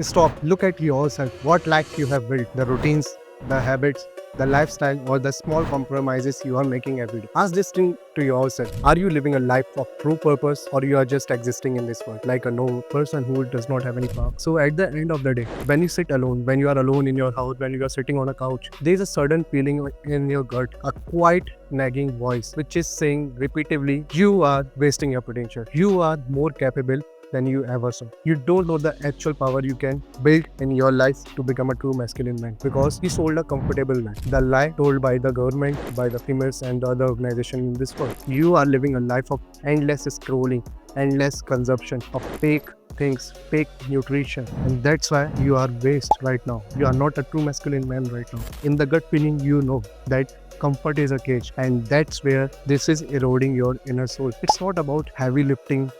Stop, look at yourself. What life you have built, the routines, the habits, the lifestyle, or the small compromises you are making every day. Ask this thing to yourself. Are you living a life of true purpose, or you are just existing in this world like a no person who does not have any power? So at the end of the day, when you sit alone, when you are alone in your house, when you are sitting on a couch, there is a sudden feeling in your gut, a quiet nagging voice which is saying repeatedly, you are wasting your potential. You are more capable than you ever saw. You don't know the actual power you can build in your life to become a true masculine man, because you sold a comfortable life. The lie told by the government, by the females and the other organization in this world. You are living a life of endless scrolling, endless consumption of fake things, fake nutrition, and that's why you are waste right now. You are not a true masculine man right now. In the gut feeling, you know that comfort is a cage, and that's where this is eroding your inner soul. It's not about heavy lifting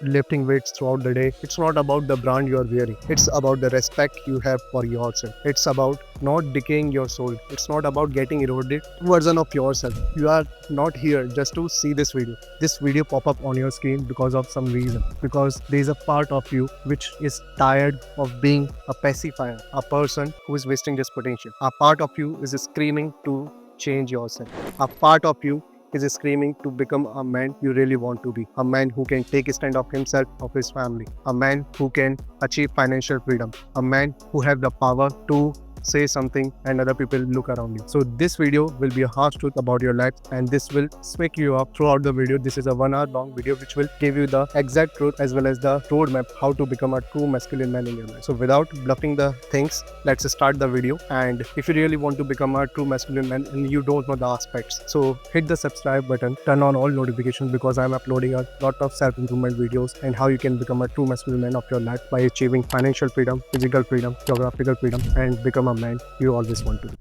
weights throughout the day. It's not about the brand you are wearing. It's about the respect you have for yourself. It's about not decaying your soul. It's not about getting eroded version of yourself. You are not here just to see this video pop up on your screen because of some reason, because there is a part of you which is tired of being a pacifier, a person who is wasting this potential. A part of you is screaming to change yourself. A part of you is screaming to become a man you really want to be. A man who can take a stand of himself, of his family. A man who can achieve financial freedom. A man who have the power to say something and other people look around you. So this video will be a harsh truth about your life, and this will wake you up throughout the video. This is a 1 hour long video which will give you the exact truth as well as the roadmap how to become a true masculine man in your life. So without bluffing the things, let's start the video. And if you really want to become a true masculine man and you don't know the aspects, so hit the subscribe button, turn on all notifications, because I'm uploading a lot of self-improvement videos and how you can become a true masculine man of your life by achieving financial freedom, physical freedom, geographical freedom, and become a man you always want to be.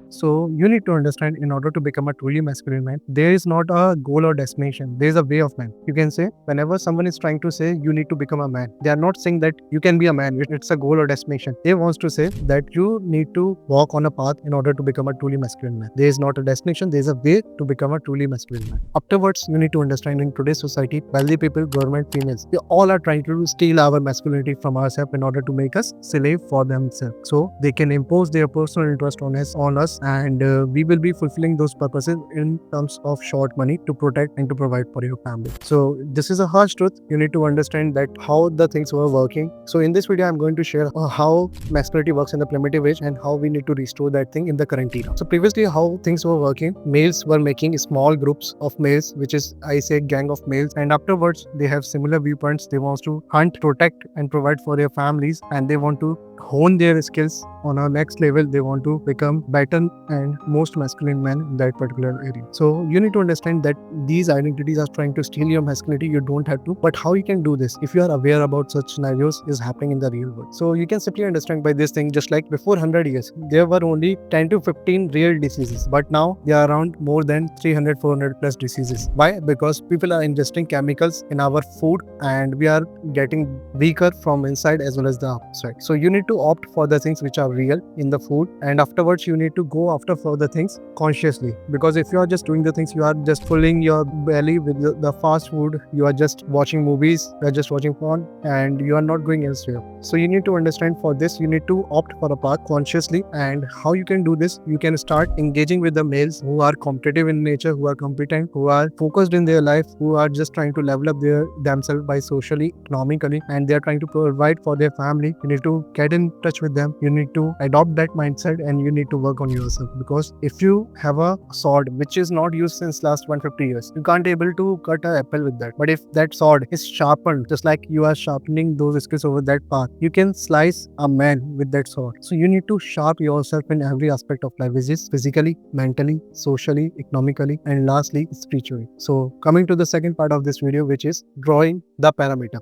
So you need to understand, in order to become a truly masculine man, there is not a goal or destination. There is a way of man. You can say, whenever someone is trying to say you need to become a man, they are not saying that you can be a man. It's a goal or destination. They want to say that you need to walk on a path in order to become a truly masculine man. There is not a destination. There is a way to become a truly masculine man. Afterwards, you need to understand, in today's society, wealthy people, government, females, they all are trying to steal our masculinity from ourselves in order to make us slave for themselves. So they can impose their personal interest on us, and we will be fulfilling those purposes in terms of short money to protect and to provide for your family. So this is a harsh truth. You need to understand that how the things were working. So in this video, I'm going to share how masculinity works in the primitive age and how we need to restore that thing in the current era. So previously, how things were working, males were making small groups of males, which is, I say, gang of males, and afterwards they have similar viewpoints. They want to hunt, protect, and provide for their families, and they want to hone their skills on our next level. They want to become better and most masculine man in that particular area. So you need to understand that these identities are trying to steal your masculinity. You don't have to, but how you can do this if you are aware about such scenarios is happening in the real world. So you can simply understand by this thing, just like before 100 years there were only 10 to 15 real diseases, but now there are around more than 300 400 plus diseases. Why? Because people are ingesting chemicals in our food and we are getting weaker from inside as well as the outside. So you need to opt for the things which are real in the food, and afterwards you need to go after for the things consciously, because if you are just doing the things, you are just filling your belly with the fast food, you are just watching movies, you are just watching porn, and you are not going elsewhere. So you need to understand, for this you need to opt for a path consciously. And how you can do this, you can start engaging with the males who are competitive in nature, who are competent, who are focused in their life, who are just trying to level up themselves by socially, economically, and they are trying to provide for their family. You need to get in touch with them. You need to adopt that mindset, and you need to work on yourself, because if you have a sword which is not used since last 150 years, you can't able to cut an apple with that. But if that sword is sharpened, just like you are sharpening those skills over that path, you can slice a man with that sword. So you need to sharp yourself in every aspect of life, which is physically, mentally, socially, economically, and lastly spiritually. So coming to the second part of this video, which is drawing the parameter.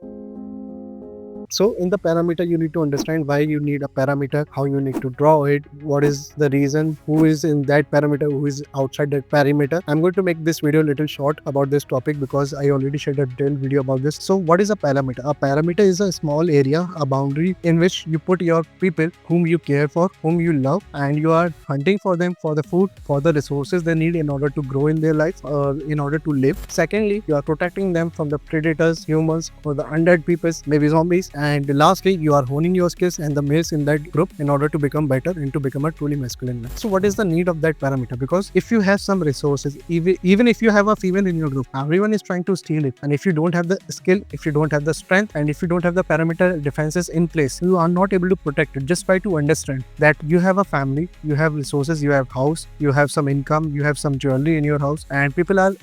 So in the parameter, you need to understand why you need a parameter, how you need to draw it, what is the reason, who is in that parameter, who is outside that parameter. I'm going to make this video a little short about this topic because I already shared a detailed video about this. So what is a parameter? A parameter is a small area, a boundary in which you put your people whom you care for, whom you love, and you are hunting for them for the food, for the resources they need in order to grow in their life, in order to live. Secondly, you are protecting them from the predators, humans, or the undead peoples, maybe zombies. And lastly, you are honing your skills and the males in that group in order to become better and to become a truly masculine man. So what is the need of that parameter? Because if you have some resources, even if you have a female in your group, everyone is trying to steal it. And if you don't have the skill, if you don't have the strength, and if you don't have the parameter defenses in place, you are not able to protect it. Just try to understand that you have a family, you have resources, you have house, you have some income, you have some jewelry in your house, and people are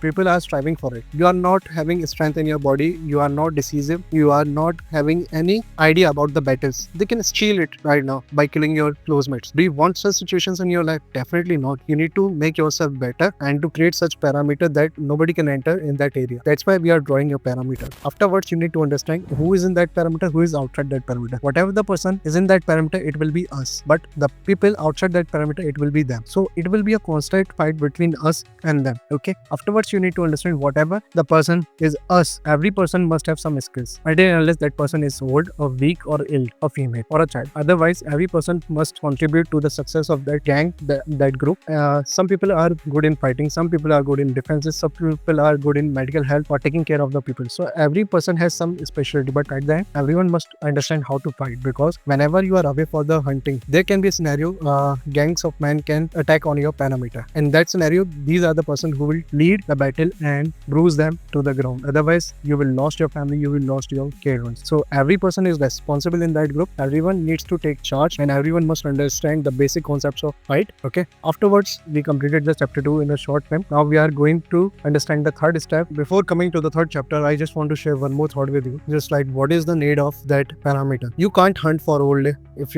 people are striving for it. You are not having strength in your body, you are not decisive, you are not having any idea about the battles. They can steal it right now by killing your close mates. Do you want such situations in your life? Definitely not. You need to make yourself better and to create such parameter that nobody can enter in that area. That's why we are drawing a parameter. Afterwards, you need to understand who is in that parameter, who is outside that parameter. Whatever the person is in that parameter, it will be us. But the people outside that parameter, it will be them. So it will be a constant fight between us and them. Okay. Afterwards, you need to understand whatever the person is us. Every person must have some skills. Unless that person is old or weak or ill or female or a child. Otherwise, every person must contribute to the success of that gang, that group. Some people are good in fighting. Some people are good in defenses. Some people are good in medical health or taking care of the people. So every person has some specialty. But at the end, everyone must understand how to fight, because whenever you are away for the hunting, there can be a scenario gangs of men can attack on your parameter. In that scenario, these are the person who will lead the battle and bruise them to the ground. Otherwise, you will lost your family, you will lost your care ones. So every person is responsible in that group. Everyone needs to take charge and everyone must understand the basic concepts of fight. Okay. Afterwards, we completed the chapter 2 in a short time. Now we are going to understand the third step. Before coming to the third chapter, I just want to share one more thought with you. Just like, what is the need of that parameter? You can't hunt for all day. If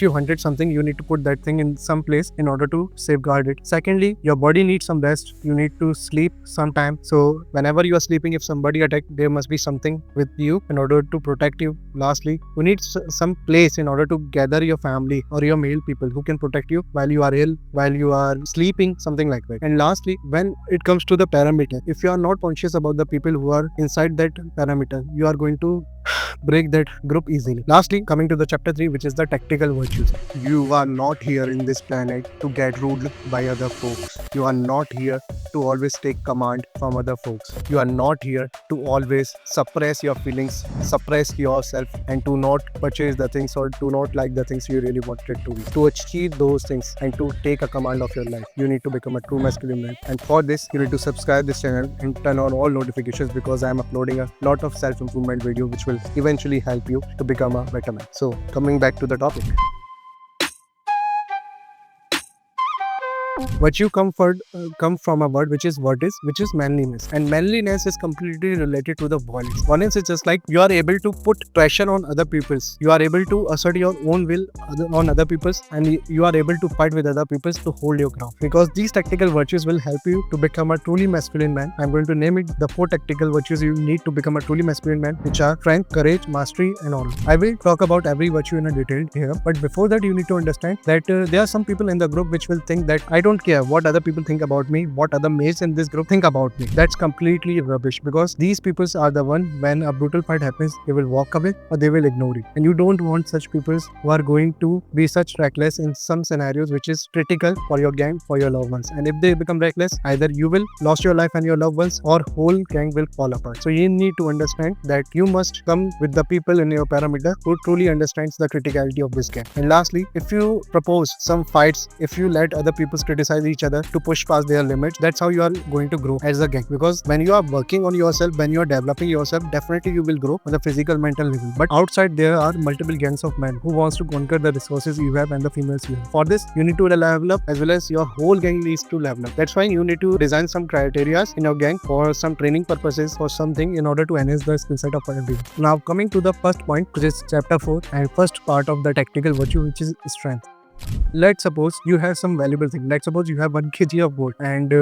you hunted something, you need to put that thing in some place in order to safeguard it. Secondly, your body needs some rest. You need to sleep sometime. So whenever you are sleeping, if somebody attack, there must be something with you in order to protect you. Lastly, you need some place in order to gather your family or your male people who can protect you while you are ill, while you are sleeping, something like that. And lastly, when it comes to the parameter, if you are not conscious about the people who are inside that parameter, you are going to break that group easily. Lastly, coming to the chapter 3, which is the tactical virtues. You are not here in this planet to get ruled by other folks. You are not here to always take command from other folks. You are not here to always suppress your feelings, suppress yourself, and to not purchase the things or to not like the things you really wanted to be. To achieve those things and to take a command of your life, you need to become a true masculine man. And for this, you need to subscribe this channel and turn on all notifications, because I am uploading a lot of self-improvement video which will eventually help you to become a better man. So coming back to the topic. Virtue come from a word which is manliness, and manliness is completely related to the violence. Violence is just like you are able to put pressure on other people's, you are able to assert your own will on other people's, and you are able to fight with other people's to hold your ground. Because these tactical virtues will help you to become a truly masculine man. I'm going to name it the 4 tactical virtues you need to become a truly masculine man, which are strength, courage, mastery, and honor. I will talk about every virtue in a detail here, but before that, you need to understand that there are some people in the group which will think that I don't care what other people think about me, what other mates in this group think about me. That's completely rubbish, because these people are the one, when a brutal fight happens, they will walk away or they will ignore it. And you don't want such people who are going to be such reckless in some scenarios which is critical for your gang, for your loved ones. And if they become reckless, either you will lose your life and your loved ones, or whole gang will fall apart. So you need to understand that you must come with the people in your parameter who truly understands the criticality of this game. And lastly, if you propose some fights, if you let other people criticize each other to push past their limits, that's how you are going to grow as a gang. Because when you are working on yourself, when you are developing yourself, definitely you will grow on the physical, mental level. But outside, there are multiple gangs of men who wants to conquer the resources you have and the females you have. For this, you need to level up, as well as your whole gang needs to level up. That's why you need to design some criteria in your gang for some training purposes or something in order to enhance the skill set of everyone. Now coming to the first point, which is chapter 4 and first part of the tactical virtue, which is strength. Let's suppose you have some valuable thing. Let's suppose you have 1 kg of gold, and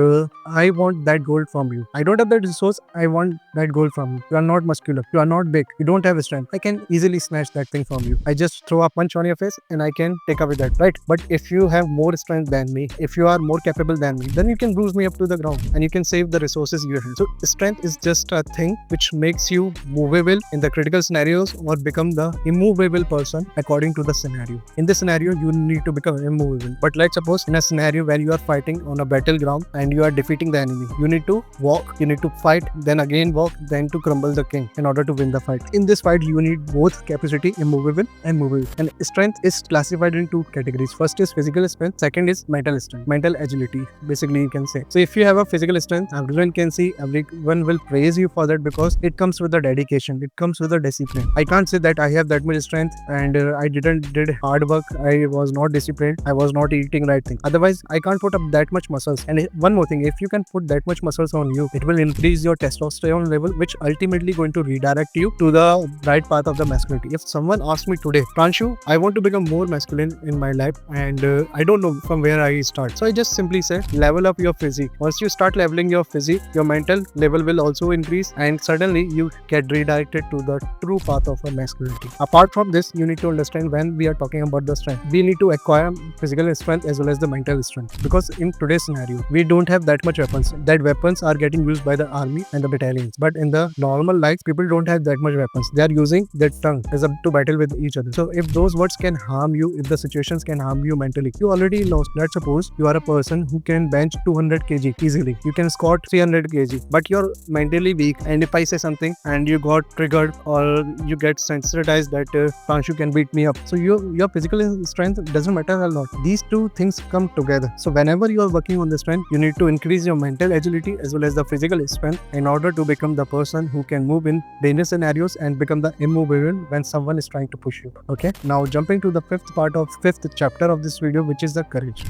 I want that gold from you. I don't have that resource. I want that gold from you. You are not muscular. You are not big. You don't have strength. I can easily snatch that thing from you. I just throw a punch on your face and I can take away that, right? But if you have more strength than me, if you are more capable than me, then you can bruise me up to the ground and you can save the resources you have. So strength is just a thing which makes you movable in the critical scenarios or become the immovable person according to the scenario. In this scenario, you need to become immovable. But let's suppose in a scenario where you are fighting on a battleground and you are defeating the enemy, you need to walk, you need to fight, then again walk, then to crumble the king in order to win the fight. In this fight, you need both capacity, immovable and movable. And strength is classified in 2 categories. First is physical strength, second is mental strength, mental agility, basically you can say. So if you have a physical strength, everyone can see, everyone will praise you for that because it comes with the dedication, it comes with the discipline. I can't say that I have that much strength and I did hard work, I was not disciplined, I was not eating right thing. Otherwise, I can't put up that much muscles. And one more thing, if you can put that much muscles on you, it will increase your testosterone level, which ultimately going to redirect you to the right path of the masculinity. If someone asks me today, Pranshu, I want to become more masculine in my life and I don't know from where I start. So I just simply say, level up your physique. Once you start leveling your physique, your mental level will also increase and suddenly you get redirected to the true path of a masculinity. Apart from this, you need to understand when we are talking about the strength, we need to acquire physical strength as well as the mental strength, because in today's scenario, we don't have that much weapons. That weapons are getting used by the army and the battalions. But in the normal life, people don't have that much weapons. They are using their tongue as a to battle with each other. So if those words can harm you, if the situations can harm you mentally, you already lost. Let's suppose you are a person who can bench 200 kg easily. You can squat 300 kg, but you're mentally weak. And if I say something and you got triggered or you get sensitized that Pranshu can beat me up, so your physical strength doesn't matter a lot. These two things come together. So whenever you are working on the strength, you need to increase your mental agility as well as the physical strength in order to become the person who can move in dangerous scenarios and become the immovable when someone is trying to push you. Okay, now jumping to the fifth chapter of this video, which is the courage.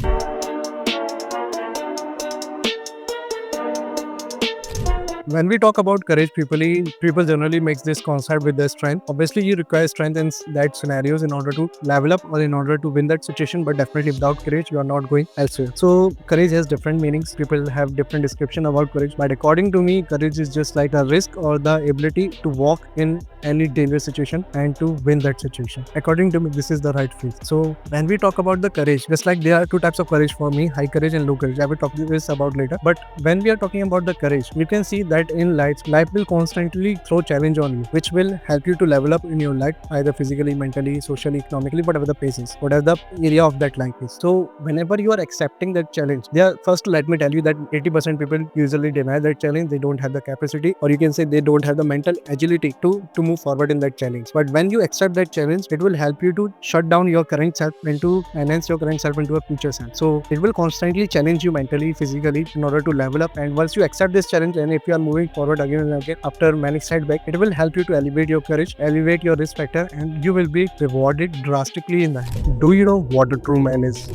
When we talk about courage, people generally mix this concept with the strength. Obviously, you require strength in that scenarios in order to level up or in order to win that situation, but definitely without courage, you are not going elsewhere. So courage has different meanings. People have different description about courage, but according to me, courage is just like a risk or the ability to walk in any dangerous situation and to win that situation. According to me, this is the right phrase. So when we talk about the courage, just like there are 2 types of courage for me, high courage and low courage. I will talk this about later. But when we are talking about the courage, you can see that in life will constantly throw challenge on you, which will help you to level up in your life, either physically, mentally, socially, economically, whatever the pace is, whatever the area of that life is. So whenever you are accepting that challenge, first let me tell you that 80% people usually deny that challenge. They don't have the capacity, or you can say they don't have the mental agility to move forward in that challenge. But when you accept that challenge, it will help you to shut down your current self and to enhance your current self into a future self. So it will constantly challenge you mentally, physically in order to level up. And once you accept this challenge, and if you are moving forward again and again after many setbacks, it will help you to elevate your courage, elevate your risk factor, and you will be rewarded drastically in that. Do you know what a true man is?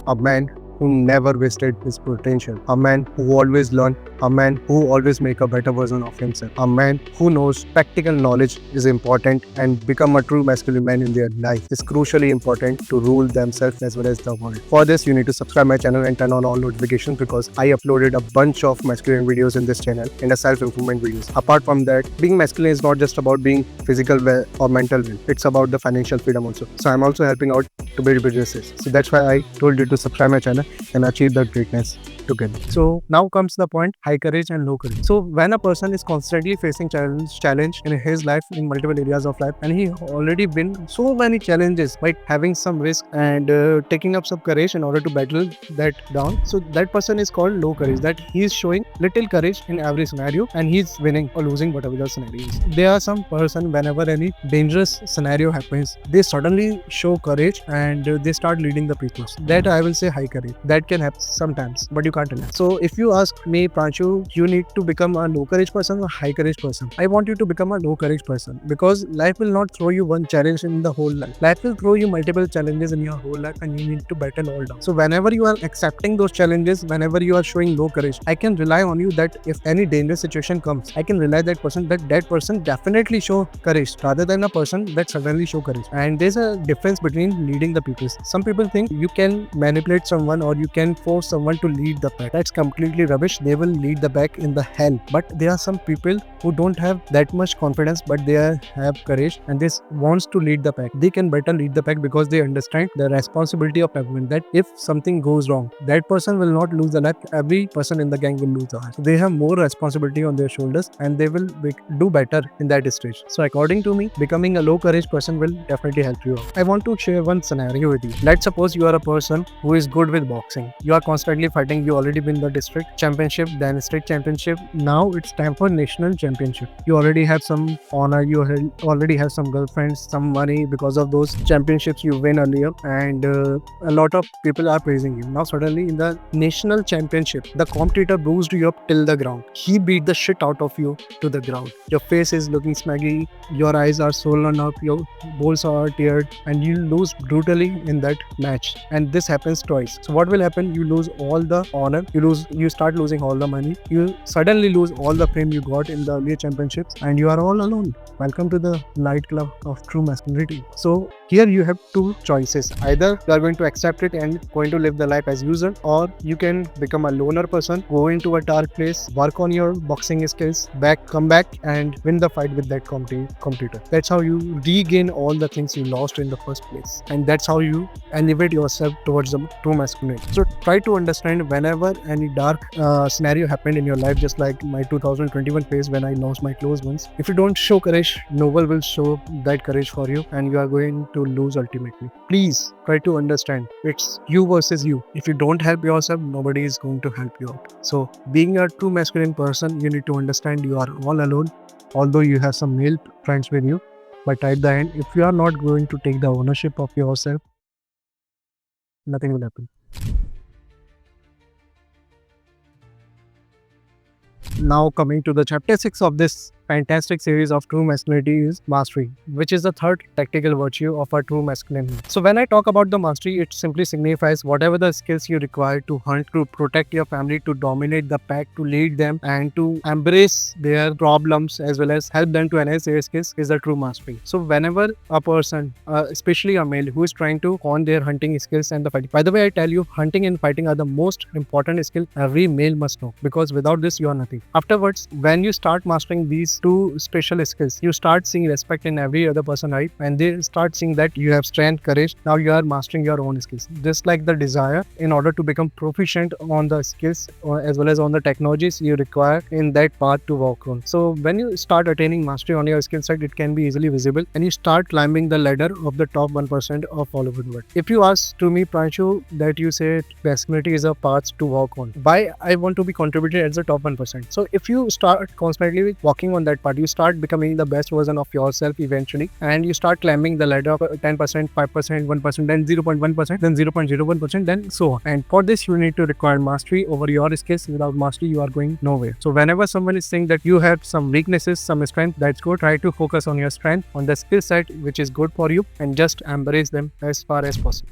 A man who never wasted his potential, a man who always learned, a man who always make a better version of himself, a man who knows practical knowledge is important and become a true masculine man in their life is crucially important to rule themselves as well as the world. For this, you need to subscribe my channel and turn on all notifications, because I uploaded a bunch of masculine videos in this channel and a self-improvement videos. Apart from that, being masculine is not just about being physical well or mental well, it's about the financial freedom also. So I'm also helping out to build businesses. So that's why I told you to subscribe my channel and achieve that greatness together. So now comes the point, high courage and low courage. So when a person is constantly facing challenge in his life, in multiple areas of life, and he already been so many challenges by having some risk and taking up some courage in order to battle that down, so that person is called low courage, that he is showing little courage in every scenario and he's winning or losing whatever the scenario is. There are some person, whenever any dangerous scenario happens, they suddenly show courage and and they start leading the people. That I will say high courage. That can happen sometimes, but you can't tell. So if you ask me, Pranshu, you need to become a low courage person or high courage person. I want you to become a low courage person, because life will not throw you one challenge in the whole life. Life will throw you multiple challenges in your whole life, and you need to battle all down. So whenever you are accepting those challenges, whenever you are showing low courage, I can rely on you that if any dangerous situation comes, I can rely that person definitely show courage rather than a person that suddenly show courage. And there's a difference between leading the people. Some people think you can manipulate someone or you can force someone to lead the pack. That's completely rubbish. They will lead the pack in the hell. But there are some people who don't have that much confidence, but they have courage and they wants to lead the pack. They can better lead the pack because they understand the responsibility of everyone, that if something goes wrong, that person will not lose the life, every person in the gang will lose the life. So they have more responsibility on their shoulders and they will do better in that stage. So according to me, becoming a low courage person will definitely help you out. I want to share one scenario with you. Let's suppose you are a person who is good with boxing. You are constantly fighting. You already win the district championship, then state championship. Now it's time for national championship. You already have some honor. You already have some girlfriends, some money because of those championships you win earlier, and a lot of people are praising you. Now suddenly in the national championship, the competitor bruised you up till the ground. He beat the shit out of you to the ground. Your face is looking smaggy, your eyes are swollen up, your balls are teared, and you lose brutally in that match. And this happens twice. So what will happen? You lose all the honor, you start losing all the money, you suddenly lose all the fame you got in the earlier championships, and you are all alone. Welcome to the light club of true masculinity. So here you have two choices. Either you are going to accept it and going to live the life as usual, or you can become a loner person, go into a dark place, work on your boxing skills, come back and win the fight with that competitor. That's how you regain all the things you lost in the first place, and that's how you elevate yourself towards the true masculinity. So try to understand whenever any dark scenario happened in your life, just like my 2021 phase when I lost my close ones. If you don't show courage, no one will show that courage for you, and you are going to lose ultimately. Please try to understand, it's you versus you. If you don't help yourself, nobody is going to help you out. So being a true masculine person, you need to understand you are all alone, although you have some male friends with you. But at the end, if you are not going to take the ownership of yourself, nothing will happen. Now coming to the chapter 6 of this fantastic series of true masculinity is mastery, which is the third tactical virtue of a true masculine. So when I talk about the mastery, it simply signifies whatever the skills you require to hunt, to protect your family, to dominate the pack, to lead them, and to embrace their problems as well as help them to enhance their skills is the true mastery. So whenever a person, especially a male, who is trying to hone their hunting skills and the fighting. By the way, I tell you, hunting and fighting are the most important skill every male must know, because without this you are nothing. Afterwards, when you start mastering these two special skills, you start seeing respect in every other person, right? And they start seeing that you have strength, courage. Now you are mastering your own skills. Just like the desire in order to become proficient on the skills as well as on the technologies you require in that path to walk on. So when you start attaining mastery on your skill set, it can be easily visible, and you start climbing the ladder of the top 1% of all over the world. If you ask to me, Pranshu, that you say masculinity is a path to walk on, why I want to be contributed as the top 1%. So if you start constantly walking on that part, you start becoming the best version of yourself eventually, and you start climbing the ladder of 10%, 5%, 1%, then 0.1%, then 0.01%, then so on. And for this, you need to require mastery over your skills. Without mastery, you are going nowhere. So whenever someone is saying that you have some weaknesses, some strength, that's good. Try to focus on your strength, on the skill set which is good for you, and just embrace them as far as possible.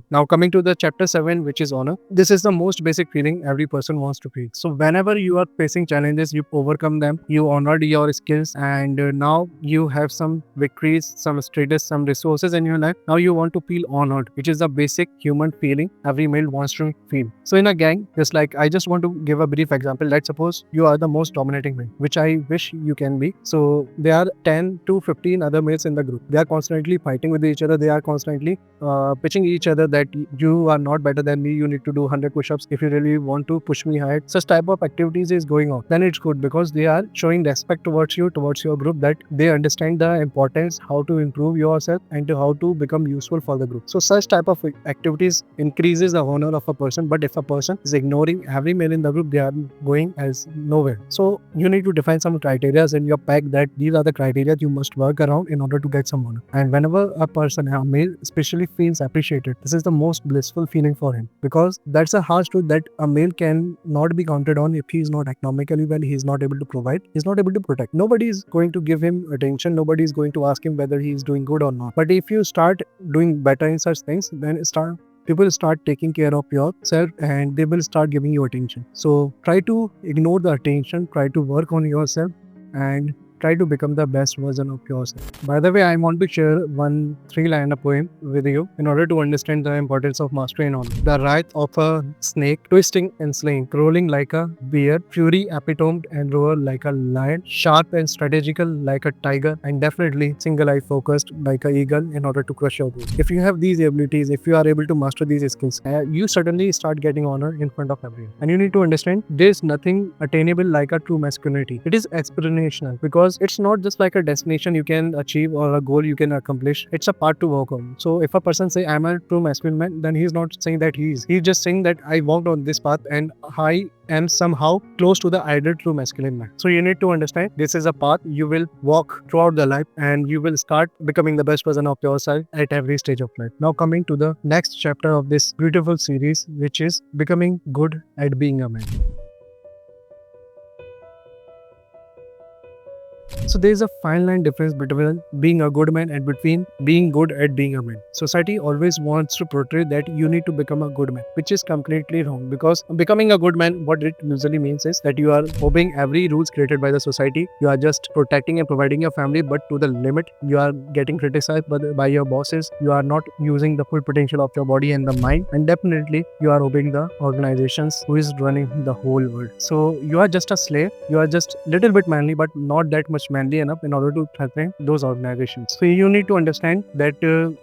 Now coming to the chapter 7, which is honor. This is the most basic feeling every person wants to feel. So whenever you are facing challenges, you overcome them, you honored your skills, and now you have some victories, some status, some resources in your life. Now you want to feel honored, which is the basic human feeling every male wants to feel. So in a gang, just like I just want to give a brief example. Let's suppose you are the most dominating male, which I wish you can be. So there are 10 to 15 other males in the group. They are constantly fighting with each other. They are constantly pitching each other together that you are not better than me, you need to do 100 push-ups if you really want to push me higher. Such type of activities is going on. Then it's good because they are showing respect towards you, towards your group, that they understand the importance, how to improve yourself and to how to become useful for the group. So such type of activities increases the honor of a person. But if a person is ignoring every male in the group, they are going as nowhere. So you need to define some criteria in your pack that these are the criteria you must work around in order to get some honor. And whenever a person, a male especially, feels appreciated, this is the most blissful feeling for him, because that's a harsh truth that a male can not be counted on if he is not economically well, he is not able to provide, he is not able to protect. Nobody is going to give him attention, nobody is going to ask him whether he is doing good or not. But if you start doing better in such things, then people start taking care of yourself and they will start giving you attention. So try to ignore the attention, try to work on yourself and try to become the best version of yourself. By the way, I want to share one 3-liner poem with you in order to understand the importance of mastery and honor. The wrath of a snake, twisting and slaying, rolling like a bear, fury epitomed and roar like a lion, sharp and strategical like a tiger, and definitely single-eye focused like a eagle in order to crush your goals. If you have these abilities, if you are able to master these skills, you suddenly start getting honor in front of everyone. And you need to understand there's nothing attainable like a true masculinity. It is experiential, because it's not just like a destination you can achieve or a goal you can accomplish. It's a part to work on. So if a person say I'm a true masculine man, then he's not saying that he's just saying that I walked on this path and I am somehow close to the ideal true masculine man. So you need to understand this is a path you will walk throughout the life and you will start becoming the best version of yourself at every stage of life. Now coming to the next chapter of this beautiful series, which is becoming good at being a man. So there is a fine line difference between being a good man and between being good at being a man. Society always wants to portray that you need to become a good man, which is completely wrong, because becoming a good man, what it usually means is that you are obeying every rules created by the society. You are just protecting and providing your family, but to the limit. You are getting criticized by your bosses. You are not using the full potential of your body and the mind, and definitely you are obeying the organizations who is running the whole world. So you are just a slave. You are just little bit manly, but not that much manly enough in order to threaten those organizations. So you need to understand that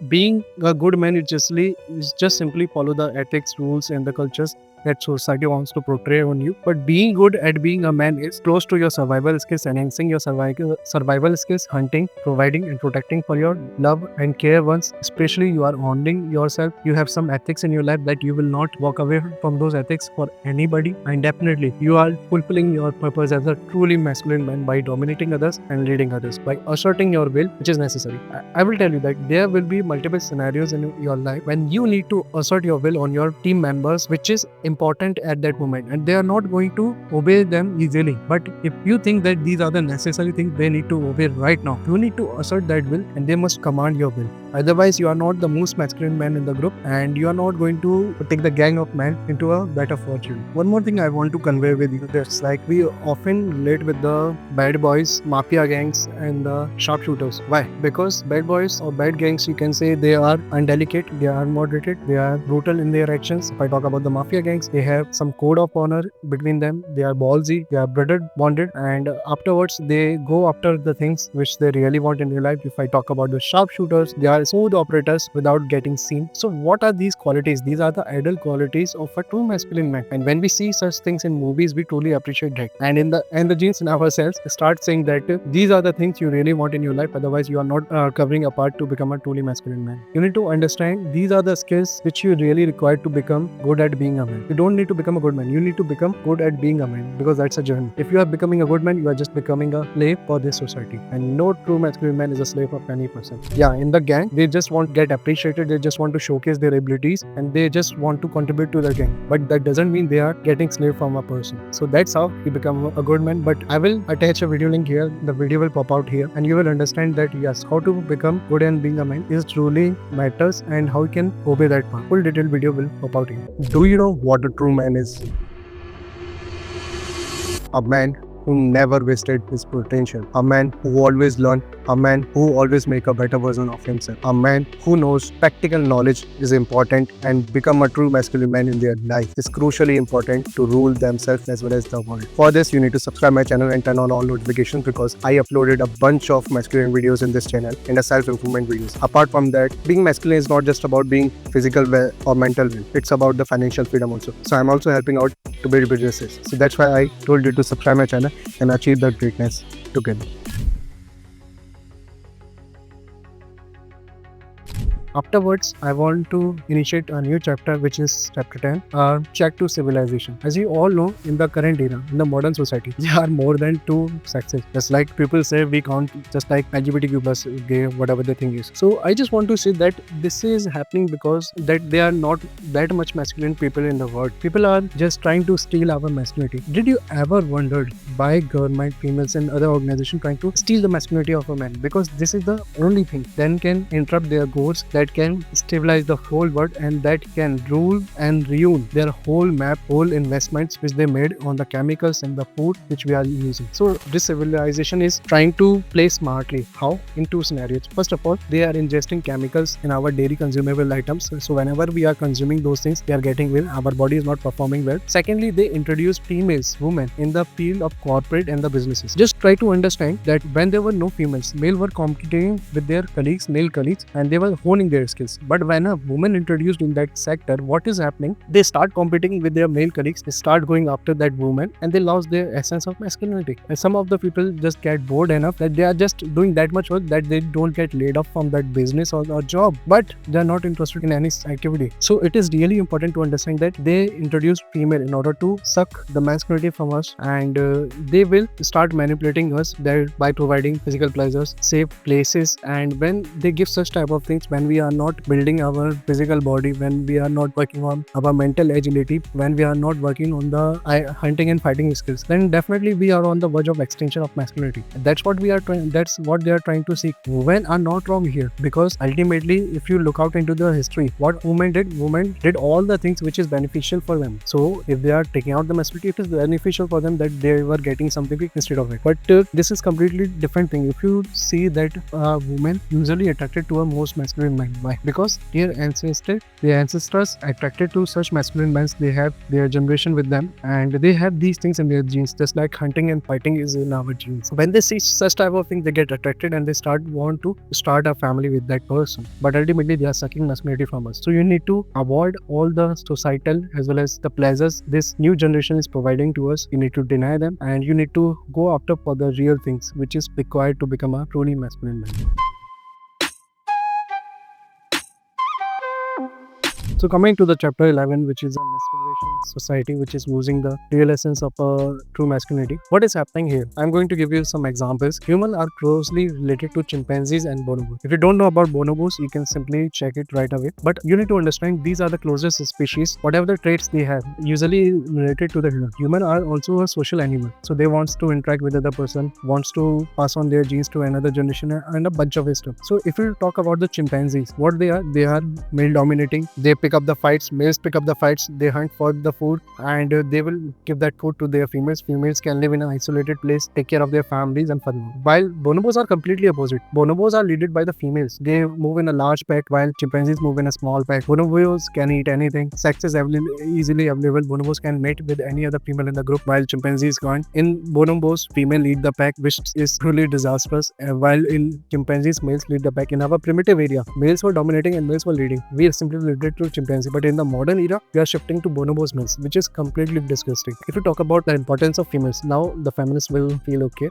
being a good man is just simply follow the ethics, rules and the cultures that society wants to portray on you. But being good at being a man is close to your survival skills, enhancing your survival skills, hunting, providing and protecting for your love and care ones. Especially you are honoring yourself. You have some ethics in your life that you will not walk away from those ethics for anybody. And definitely you are fulfilling your purpose as a truly masculine man by dominating others and leading others, by asserting your will, which is necessary. I will tell you that there will be multiple scenarios in your life when you need to assert your will on your team members, which is important at that moment, and they are not going to obey them easily. But if you think that these are the necessary things they need to obey right now, you need to assert that will and they must command your will. Otherwise, you are not the most masculine man in the group and you are not going to take the gang of men into a better fortune. One more thing I want to convey with you, that's like we often relate with the bad boys, mafia gangs and the sharpshooters. Why? Because bad boys or bad gangs, you can say they are undelicate, they are moderated, they are brutal in their actions. If I talk about the mafia gangs, they have some code of honor between them, they are ballsy, they are brother bonded, and afterwards they go after the things which they really want in their life. If I talk about the sharpshooters, they are smooth operators without getting seen. So what are these qualities? These are the ideal qualities of a true masculine man, and when we see such things in movies, we truly appreciate that, and the genes in ourselves start saying that these are the things you really want in your life, otherwise you are not covering a part to become a truly masculine man. You need to understand these are the skills which you really require to become good at being a man. You don't need to become a good man, you need to become good at being a man, because that's a journey. If you are becoming a good man, you are just becoming a slave for this society, and no true masculine man is a slave of any person. Yeah, in the gang, they just want to get appreciated, they just want to showcase their abilities, and they just want to contribute to the gang, but that doesn't mean they are getting slave from a person. So that's how you become a good man. But I will attach a video link here, the video will pop out here, and you will understand that yes, how to become good and being a man is truly matters, and how you can obey that path. Full detailed video will pop out here. Do you know what a true man is? A man who never wasted his potential, a man who always learned, a man who always make a better version of himself, a man who knows practical knowledge is important and become a true masculine man in their life is crucially important to rule themselves as well as the world. For this, you need to subscribe my channel and turn on all notifications because I uploaded a bunch of masculine videos in this channel and a self-improvement videos. Apart from that, being masculine is not just about being physical well or mental well. It's about the financial freedom also. So I'm also helping out to build businesses. So that's why I told you to subscribe my channel and achieve that greatness together. Afterwards, I want to initiate a new chapter, which is chapter 10, check to civilization. As you all know, in the current era, in the modern society, there are more than two sexes. Just like people say, we count just like LGBTQ plus gay, whatever the thing is. So I just want to say that this is happening because that there are not that much masculine people in the world. People are just trying to steal our masculinity. Did you ever wondered why government, females and other organizations trying to steal the masculinity of a man? Because this is the only thing that can interrupt their goals, that can stabilize the whole world, and that can rule and ruin their whole map, whole investments which they made on the chemicals and the food which we are using. So this civilization is trying to play smartly. How? In two scenarios. First of all, they are ingesting chemicals in our daily consumable items. So whenever we are consuming those things, we are getting well, our body is not performing well. Secondly, they introduce females, women in the field of corporate and the businesses. Just try to understand that when there were no females, male were competing with their colleagues, male colleagues, and they were honing their skills. But when a woman introduced in that sector, what is happening? They start competing with their male colleagues, they start going after that woman, and they lost their essence of masculinity. And some of the people just get bored enough that they are just doing that much work that they don't get laid off from that business or job, but they are not interested in any activity. So it is really important to understand that they introduced female in order to suck the masculinity from us, and they will start manipulating us by providing physical pleasures, safe places. And when they give such type of things, when we are not building our physical body, when we are not working on our mental agility, when we are not working on the hunting and fighting skills, then definitely we are on the verge of extinction of masculinity. That's what we are trying. That's what they are trying to seek. Women are not wrong here, because ultimately, if you look out into the history, what women did all the things which is beneficial for them. So if they are taking out the masculinity, it is beneficial for them that they were getting something instead of it. But this is completely different thing. If you see that women usually attracted to a most masculine man. Why? Because their ancestors attracted to such masculine men. They have their generation with them, and they have these things in their genes, just like hunting and fighting is in our genes. When they see such type of thing, they get attracted and they want to start a family with that person. But ultimately, they are sucking masculinity from us. So you need to avoid all the societal as well as the pleasures this new generation is providing to us. You need to deny them, and you need to go after for the real things which is required to become a truly masculine man. So coming to the chapter 11, which is a masculinization society, which is losing the real essence of true masculinity. What is happening here? I'm going to give you some examples. Humans are closely related to chimpanzees and bonobos. If you don't know about bonobos, you can simply check it right away. But you need to understand these are the closest species. Whatever the traits they have, usually related to the human. Human are also a social animal. So they wants to interact with other person, wants to pass on their genes to another generation and a bunch of stuff. So if you talk about the chimpanzees, what they are male dominating. They pick up the fights, males pick up the fights, they hunt for the food, and they will give that food to their females. Females can live in an isolated place, take care of their families and further. While bonobos are completely opposite. Bonobos are led by the females. They move in a large pack while chimpanzees move in a small pack. Bonobos can eat anything. Sex is easily available. Bonobos can mate with any other female in the group, while chimpanzees can't. In bonobos, female lead the pack, which is truly disastrous, while in chimpanzees, males lead the pack. In our primitive area, males were dominating and males were leading. We are simply related to chimpanzee, but in the modern era, we are shifting to bonobos males, which is completely disgusting. If you talk about the importance of females, now the feminists will feel okay.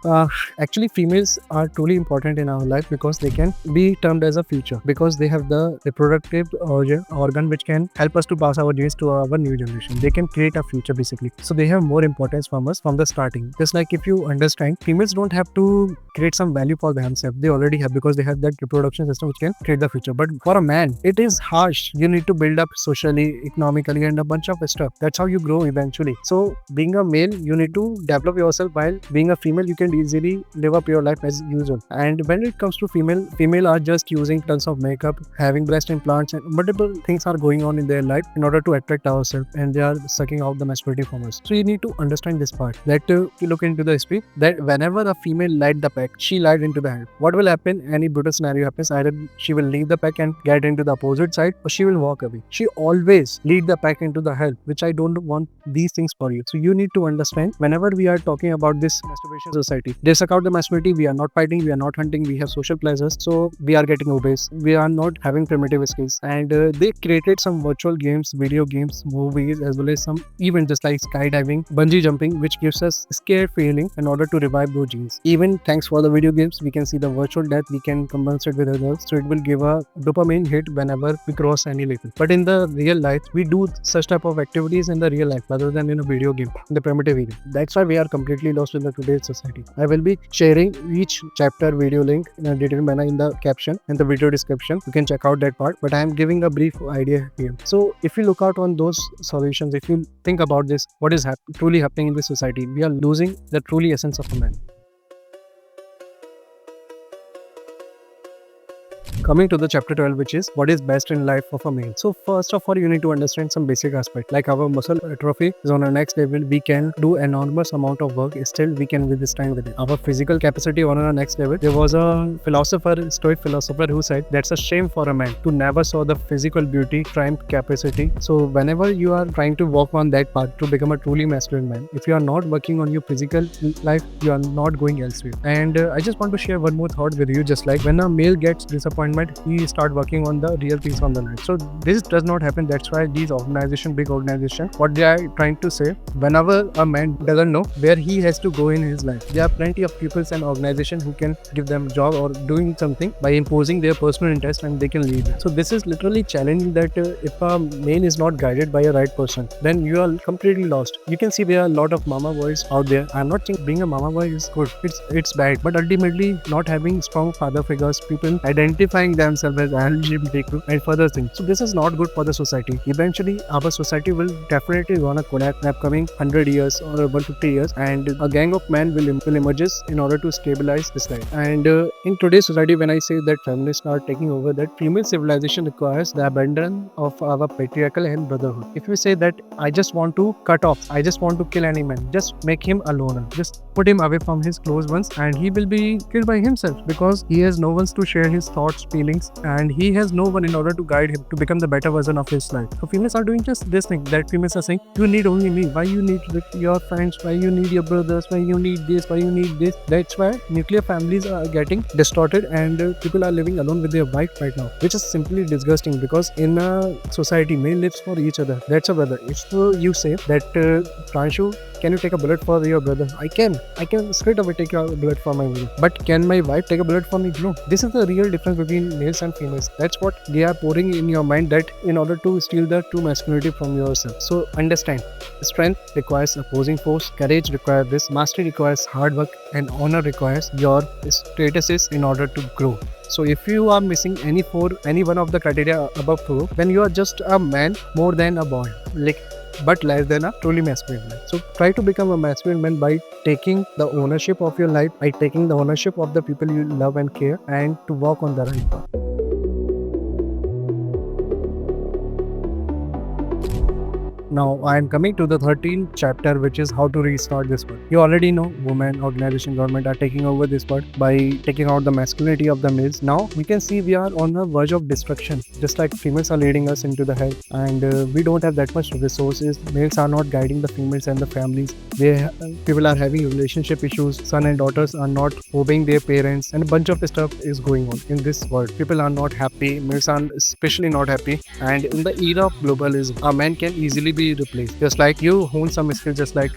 Actually, females are truly important in our life because they can be termed as a future, because they have the reproductive organ which can help us to pass our genes to our new generation. They can create a future basically. So they have more importance from us from the starting. Just like if you understand, females don't have to create some value for themselves. They already have, because they have that reproduction system which can create the future. But for a man, it is harsh. You need to build up socially, economically, and a bunch of stuff stuff. That's how you grow eventually. So being a male, you need to develop yourself, while being a female, you can easily live up your life as usual. And when it comes to female are just using tons of makeup, having breast implants, and multiple things are going on in their life in order to attract ourselves, and they are sucking out the masculinity from us. So you need to understand this part, that you look into the history, that whenever a female light the pack, she light into the head. What will happen? Any brutal scenario happens, either she will leave the pack and get into the opposite side, or she will walk away. She always lead the pack into the hell, which I don't want these things for you. So you need to understand, whenever we are talking about this masturbation society, they suck out the masculinity. We are not fighting, we are not hunting, we have social pleasures, so we are getting obese, we are not having primitive skills. And they created some virtual games, video games, movies, as well as some events just like skydiving, bungee jumping, which gives us scared feeling in order to revive those genes. Even thanks for the video games, we can see the virtual death, we can compensate with others, so it will give a dopamine hit whenever we cross any level. But in the real life, we do such type of activities in the real life rather than in a video game, in the primitive area. That's why we are completely lost in the today's society. I will be sharing each chapter video link in a detailed manner in the caption and the video description. You can check out that part, but I am giving a brief idea here. So if you look out on those solutions, if you think about this, what is truly happening in this society, we are losing the truly essence of a man. Coming to the chapter 12, which is what is best in life of a male. So first of all, you need to understand some basic aspect, like our muscle atrophy is on our next level. We can do enormous amount of work, still we can withstand with it. Our physical capacity on our next level. There was a stoic philosopher who said that's a shame for a man to never saw the physical beauty triumph capacity. So whenever you are trying to walk on that path to become a truly masculine man, if you are not working on your physical life, you are not going elsewhere. And I just want to share one more thought with you. Just like when a male gets disappointment, he start working on the real things on the life. So this does not happen. That's why these big organization, what they are trying to say, whenever a man doesn't know where he has to go in his life, there are plenty of people and organizations who can give them job or doing something by imposing their personal interest, and they can lead. So this is literally challenging that if a man is not guided by a right person, then you are completely lost. You can see there are a lot of mama boys out there. I'm not saying being a mama boy is good. It's bad, but ultimately not having strong father figures, people identifying themselves as LGBTQ and further things. So this is not good for the society. Eventually, our society will definitely gonna collapse in upcoming 100 years or 150 years, and a gang of men will emerge in order to stabilize this life. And in today's society, when I say that feminists are taking over, that female civilization requires the abandon of our patriarchal and brotherhood. If we say that I just want to cut off, I just want to kill any man, just make him a loner, just put him away from his close ones, and he will be killed by himself, because he has no one to share his thoughts, feelings, and he has no one in order to guide him to become the better version of his life. So females are doing just this thing, that females are saying, you need only me, why you need your friends, why you need your brothers, why you need this, why you need this. That's why nuclear families are getting distorted, and people are living alone with their wife right now, which is simply disgusting, because in a society, male lives for each other. That's a brother. If you say that Pranshu, can you take a bullet for your brother? I can straight away take a bullet for my brother. But can my wife take a bullet for me? No. This is the real difference between males and females. That's what they are pouring in your mind, that in order to steal the true masculinity from yourself. So understand, strength requires opposing force, courage requires this, mastery requires hard work, and honor requires your statuses in order to grow. So if you are missing any one of the criteria above 4, then you are just a man more than a boy, but less than a truly masculine man. So try to become a masculine man by taking the ownership of your life, by taking the ownership of the people you love and care, and to walk on the right path. Now I am coming to the 13th chapter, which is how to restart this world. You already know women, organization, government are taking over this world by taking out the masculinity of the males. Now we can see we are on the verge of destruction. Just like females are leading us into the hell, and we don't have that much resources. Males are not guiding the females and the families. People are having relationship issues. Son and daughters are not obeying their parents, and a bunch of stuff is going on in this world. People are not happy. Males are especially not happy. And in the era of globalism, a man can easily be replaced. Just like you hone some skills, just like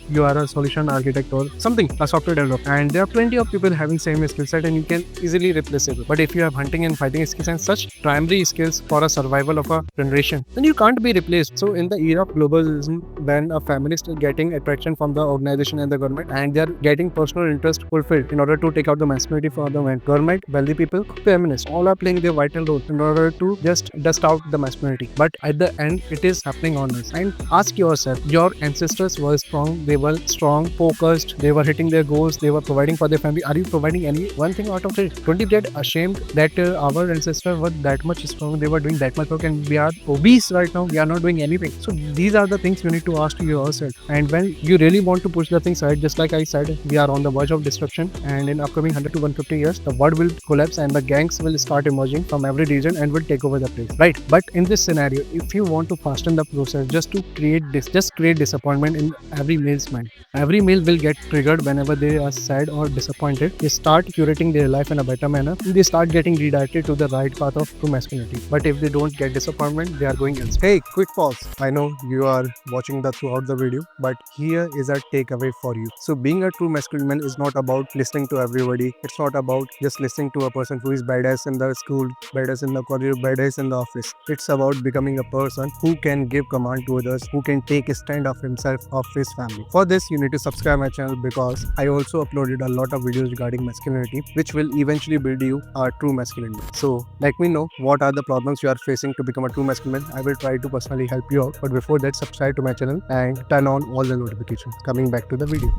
you are a solution architect or something, a software developer, and there are plenty of people having same skill set and you can easily replace it. But if you have hunting and fighting skills and such primary skills for a survival of a generation, then you can't be replaced. So in the era of globalism, when a feminist is getting attraction from the organization and the government, and they are getting personal interest fulfilled in order to take out the masculinity for the men, government, wealthy people, feminists, all are playing their vital role in order to just dust out the masculinity. But at the end, it is happening on us. And ask yourself, your ancestors were strong, they were strong, focused, they were hitting their goals, they were providing for their family. Are you providing any one thing out of it? Don't you get ashamed that our ancestors were that much strong, they were doing that much work, and we are obese right now, we are not doing anything? So these are the things you need to ask to yourself. And when you really want to push the things right, just like I said, we are on the verge of destruction, and in upcoming 100 to 150 years, the world will collapse and the gangs will start emerging from every region and will take over the place, right? But in this scenario, if you want to fasten the process, just create disappointment in every male's mind. Every male will get triggered whenever they are sad or disappointed. They start curating their life in a better manner. They start getting redirected to the right path of true masculinity. But if they don't get disappointment, they are going elsewhere. Hey, quick pause. I know you are watching throughout the video, but here is a takeaway for you. So being a true masculine man is not about listening to everybody. It's not about just listening to a person who is badass in the school, badass in the college, badass in the office. It's about becoming a person who can give command to others, who can take a stand of himself, of his family. For this, you need to subscribe my channel because I also uploaded a lot of videos regarding masculinity, which will eventually build you a true masculine man. So let me know what are the problems you are facing to become a true masculine man. I will try to personally help you out. But before that, subscribe to my channel and turn on all the notifications. Coming back to the video.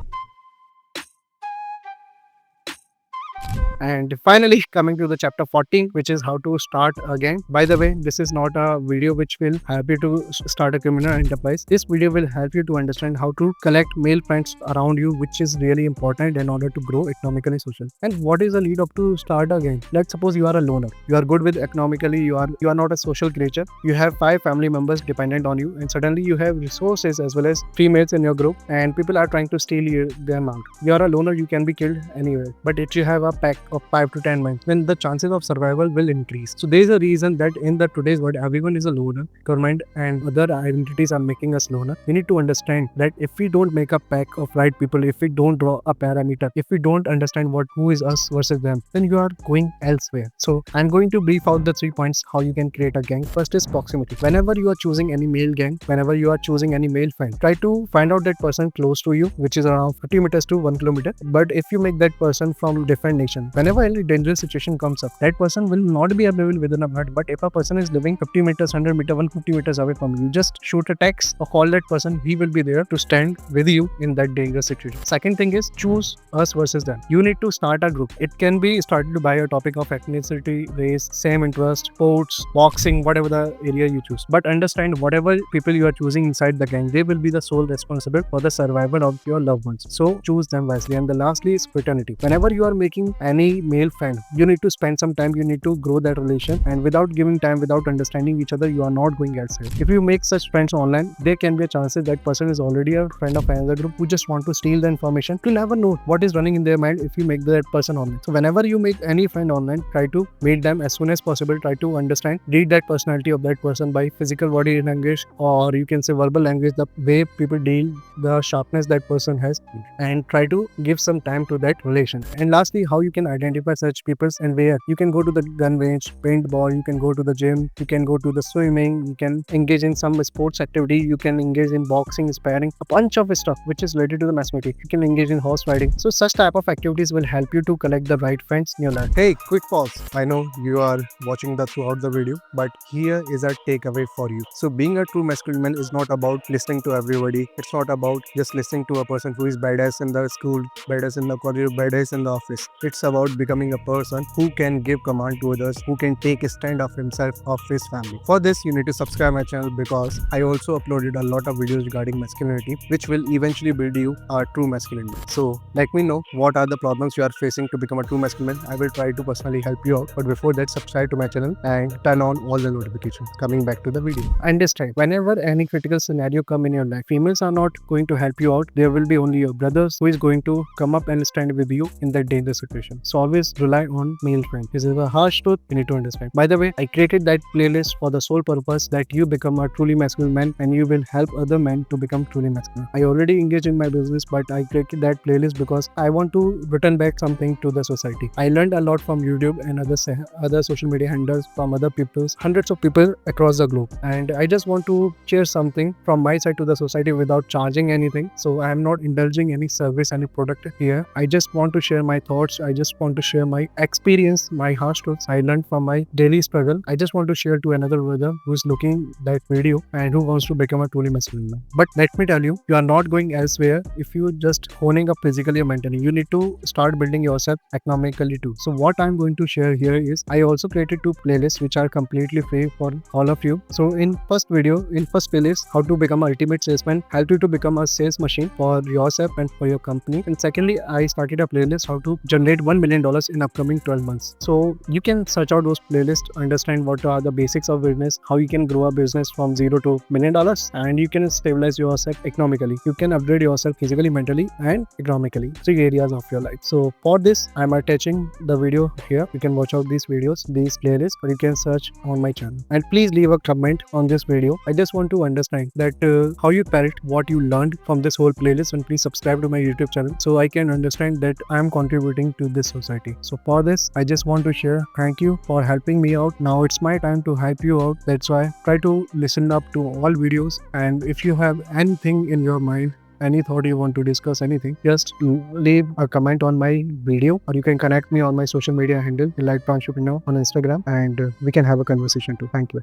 And finally, coming to the chapter 14, which is how to start again. By the way, this is not a video which will help you to start a criminal enterprise. This video will help you to understand how to collect male friends around you, which is really important in order to grow economically, social. And what is the lead up to start again? Let's suppose you are a loner. You are good with economically. You are not a social creature. You have 5 family members dependent on you, and suddenly you have resources as well as females in your group, and people are trying to steal them out. You are a loner. You can be killed anywhere. But if you have a pack of 5 to 10 men, then the chances of survival will increase. So there is a reason that in the today's world, everyone is a loner. Government and other identities are making us loner. We need to understand that if we don't make a pack of right people, if we don't draw a parameter, if we don't understand who is us versus them, then you are going elsewhere. So I'm going to brief out the 3 points how you can create a gang. First is proximity. Whenever you are choosing any male gang, whenever you are choosing any male friend, try to find out that person close to you, which is around 50 meters to 1 kilometer. But if you make that person from different nation, whenever any dangerous situation comes up, that person will not be available within a minute. But if a person is living 50 meters, 100 meters, 150 meters away from you, just shoot a text or call that person. He will be there to stand with you in that dangerous situation. Second thing is choose us versus them. You need to start a group. It can be started by a topic of ethnicity, race, same interest, sports, boxing, whatever the area you choose. But understand whatever people you are choosing inside the gang, they will be the sole responsible for the survival of your loved ones. So choose them wisely. And the lastly is fraternity. Whenever you are making any male friend, you need to spend some time, you need to grow that relation, and without giving time, without understanding each other, you are not going elsewhere. If you make such friends online, there can be a chance that person is already a friend of another group who just want to steal the information. You never know what is running in their mind if you make that person online. So whenever you make any friend online, try to meet them as soon as possible. Try to understand, read that personality of that person by physical body language, or you can say verbal language, the way people deal, the sharpness that person has, and try to give some time to that relation. And lastly, how you can identify such people and where. You can go to the gun range, paintball, you can go to the gym, you can go to the swimming, you can engage in some sports activity, you can engage in boxing, sparring, a bunch of stuff which is related to the masculinity. You can engage in horse riding. So such type of activities will help you to collect the right friends in your life. Hey, quick pause. I know you are watching throughout the video, but here is a takeaway for you. So being a true masculine man is not about listening to everybody. It's not about just listening to a person who is badass in the school, badass in the college, badass in the office. It's about becoming a person who can give command to others, who can take a stand of himself, of his family. For this, you need to subscribe my channel because I also uploaded a lot of videos regarding masculinity, which will eventually build you a true masculine man. So let me know what are the problems you are facing to become a true masculine man. I will try to personally help you out. But before that, subscribe to my channel and turn on all the notifications. Coming back to the video. Understand, whenever any critical scenario come in your life, females are not going to help you out. There will be only your brothers who is going to come up and stand with you in that dangerous situation. So always rely on male friends. This is a harsh truth you need to understand. By the way, I created that playlist for the sole purpose that you become a truly masculine man and you will help other men to become truly masculine. I already engaged in my business, but I created that playlist because I want to return back something to the society. I learned a lot from YouTube and other social media handles from other people, hundreds of people across the globe, and I just want to share something from my side to the society without charging anything. So I am not indulging any service, any product here. I just want to share my thoughts. I just want to share my experience, my harsh truths I learned from my daily struggle. I just want to share to another brother who's looking that video and who wants to become a truly masculine man. But let me tell you, you are not going elsewhere if you just honing up physically or mentally. You need to start building yourself economically too. So what I'm going to share here is I also created 2 playlists which are completely free for all of you. So in first playlist, how to become an ultimate salesman, help you to become a sales machine for yourself and for your company. And secondly, I started a playlist how to generate $1 million in upcoming 12 months. So you can search out those playlists, understand what are the basics of business, how you can grow a business from $0 to $1 million, and you can stabilize yourself economically. You can upgrade yourself physically, mentally, and economically. 3 areas of your life. So for this, I'm attaching the video here. You can watch out these videos, these playlists, or you can search on my channel. And please leave a comment on this video. I just want to understand that how you parrot what you learned from this whole playlist, and please subscribe to my YouTube channel so I can understand that I am contributing to this society. So for this, I just want to share thank you for helping me out. Now it's my time to help you out. That's why try to listen up to all videos, and if you have anything in your mind, any thought you want to discuss, anything, just leave a comment on my video, or you can connect me on my social media handle like Pranshu on Instagram, and we can have a conversation too. Thank you.